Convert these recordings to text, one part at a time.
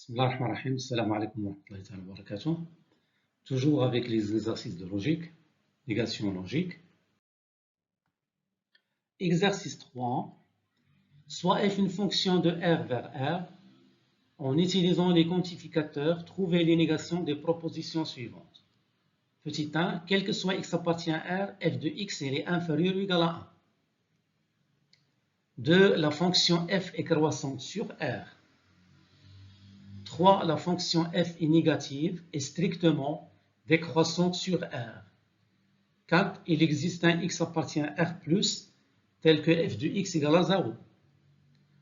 Bismillah ar-Rahman ar-Rahim, Assalamu alaikum wa rahmatullahi wa barakatuh. Toujours avec les exercices de logique, négation logique. Exercice 3. Soit f une fonction de R vers R. En utilisant les quantificateurs, trouvez les négations des propositions suivantes. Petit 1, quel que soit x appartient à R, f de x est inférieur ou égal à 1. 2, la fonction f est croissante sur R. 3. La fonction f est négative et strictement décroissante sur R. 4. Il existe un x appartient à R+, tel que f de x égale à 0.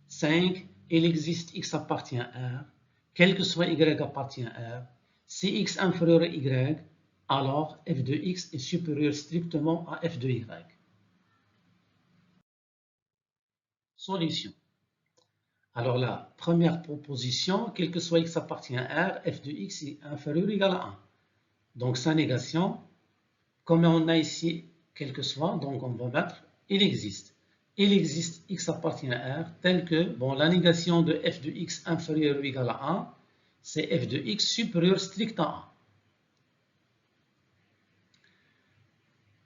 5. Il existe x appartient à R, quel que soit y appartient à R. Si x inférieur à y, alors f de x est supérieur strictement à f de y. Solution. Alors la première proposition, quel que soit x appartient à R, f de x est inférieur ou égal à 1. Donc sa négation, comme on a ici quel que soit, donc on va mettre il existe. Il existe x appartient à R, tel que, bon, la négation de f de x inférieur ou égal à 1, c'est f de x supérieur strict à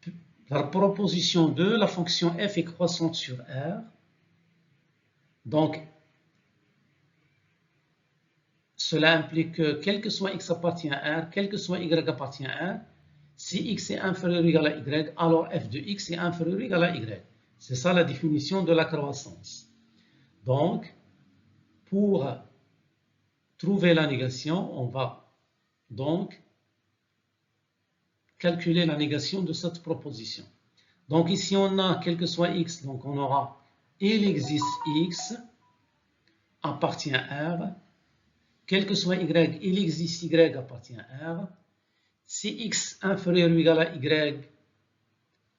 1. La proposition 2, la fonction f est croissante sur R. Donc, cela implique que, quel que soit x appartient à R, quel que soit y appartient à R, si x est inférieur ou égal à y, alors f de x est inférieur ou égal à y. C'est ça la définition de la croissance. Donc, pour trouver la négation, on va donc calculer la négation de cette proposition. Donc ici, on a, quel que soit x, donc on aura il existe x appartient à R. Quel que soit y, il existe y appartient à R. Si x inférieur ou égal à y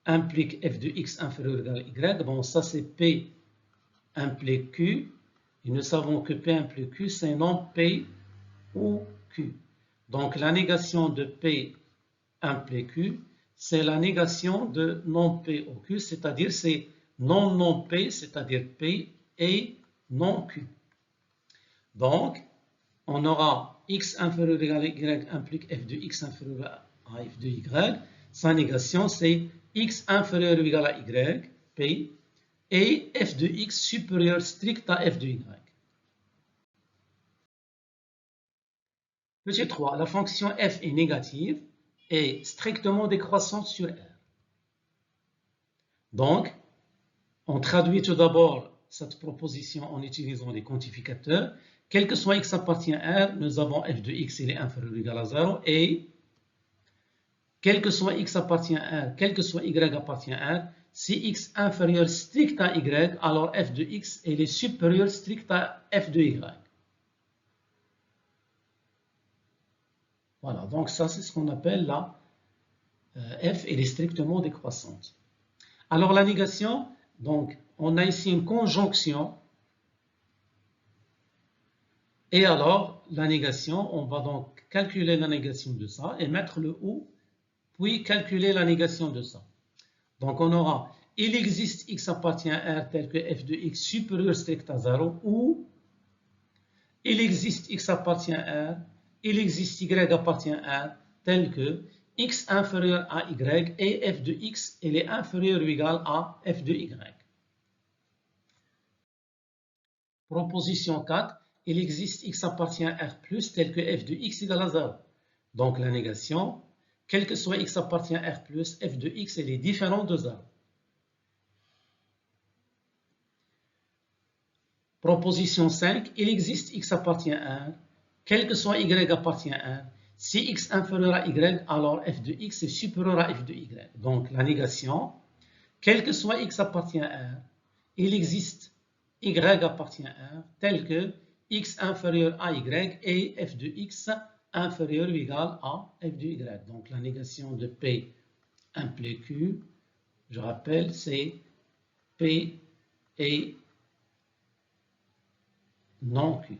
implique f de x inférieur ou égal à y, bon, ça c'est P implique Q. Et nous savons que P implique Q, c'est non P ou Q. Donc la négation de P implique Q, c'est la négation de non P ou Q, c'est-à-dire c'est non P, c'est-à-dire P et non Q. Donc, on aura x inférieur ou égal à y implique f de x inférieur à f de y. Sa négation, c'est x inférieur ou égal à y, P, et f de x supérieur strict à f de y. Petit 3, la fonction f est négative et strictement décroissante sur R. Donc, on traduit tout d'abord cette proposition en utilisant les quantificateurs. Quel que soit x appartient à R, nous avons f de x, il est inférieur ou égal à 0, et quel que soit x appartient à R, quel que soit y appartient à R, si x inférieur strict à y, alors f de x, il est supérieur strict à f de y. Voilà, donc ça c'est ce qu'on appelle la f, elle est strictement décroissante. Alors la négation, donc on a ici une conjonction. Et alors, la négation, on va donc calculer la négation de ça et mettre le ou, puis calculer la négation de ça. Donc on aura, il existe x appartient à R tel que f de x supérieur strict à 0, ou il existe x appartient à R, il existe y appartient à R tel que x inférieur à y et f de x il est inférieur ou égal à f de y. Proposition 4, il existe x appartient à R+, tel que f de x égale à 0. Donc la négation, quel que soit x appartient à R+, f de x elle est différent de 0. Proposition 5, il existe x appartient à R, quel que soit y appartient à R. Si x inférieur à y, alors f de x est supérieur à f de y. Donc la négation, quel que soit x appartient à R, il existe y appartient à R, tel que x inférieur à y et f de x inférieur ou égal à f de y. Donc la négation de P implique Q, je rappelle, c'est P et non Q.